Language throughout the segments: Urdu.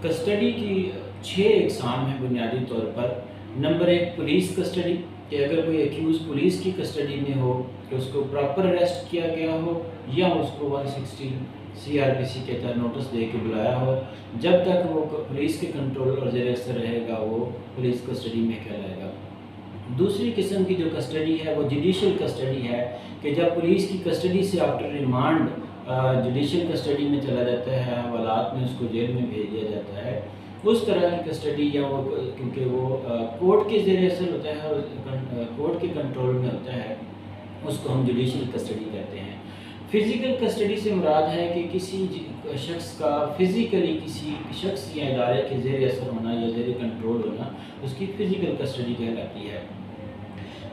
کسٹڈی کی 6 اقسام ہیں بنیادی طور پر۔ نمبر 1 پولیس کسٹڈی، کہ اگر کوئی ایکیوز پولیس کی کسٹڈی میں ہو کہ اس کو پراپر اریسٹ کیا گیا ہو یا اس کو 116 CRPC کے تحت نوٹس دے کے بلایا ہو، جب تک وہ پولیس کے کنٹرول اور زیر اثر رہے گا وہ پولیس کسٹڈی میں کہلائے گا۔ دوسری قسم کی جو کسٹڈی ہے وہ جوڈیشل کسٹڈی ہے، کہ جب پولیس کی کسٹڈی سے آفٹر ریمانڈ جوڈیشل کسٹڈی میں چلا جاتا ہے، حوالات میں اس کو جیل میں بھیج دیا جاتا ہے، اس طرح کی کسٹڈی یا وہ کیونکہ وہ کورٹ کے زیر اثر ہوتا ہے اور کورٹ کے کنٹرول میں ہوتا ہے، اس کو ہم جوڈیشل کسٹڈی کہتے ہیں۔ فزیکل کسٹڈی سے مراد ہے کہ کسی شخص کا فزیکلی کسی شخص یا ادارے کے زیر اثر ہونا یا زیر کنٹرول ہونا، اس کی فزیکل کسٹڈی کہلاتی ہے۔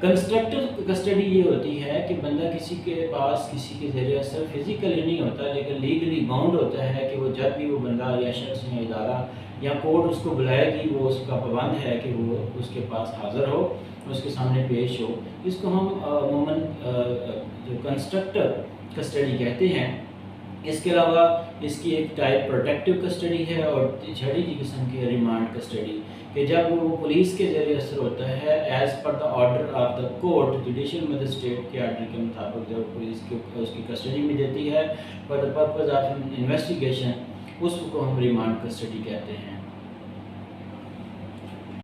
کنسٹرکٹیو کسٹڈی یہ ہوتی ہے کہ بندہ کسی کے پاس کسی کے زیر اثر فزیکلی نہیں ہوتا، لیکن لیگلی باؤنڈ ہوتا ہے کہ وہ جب بھی وہ بندہ یا شخص یا ادارہ یا کورٹ اس کو بلائے گی وہ اس کا پابند ہے کہ وہ اس کے پاس حاضر ہو، اس کے سامنے پیش ہو۔ اس کو ہم عموماً جو کنسٹرکٹیو کسٹڈی کہتے ہیں۔ اس کے علاوہ اس کی ایک ٹائپ پروٹیکٹیو کسٹڈی ہے اور چھٹی قسم کی ریمانڈ کسٹڈی، کہ جب وہ پولیس کے ذریعے اثر ہوتا ہے as per the order of the court, judicial magistrate کے آرڈر کے مطابق جب پولیس اس کی کسٹڈی میں دیتی ہے for the purpose of investigation, اس کو ہم ریمانڈ کسٹڈی کہتے ہیں۔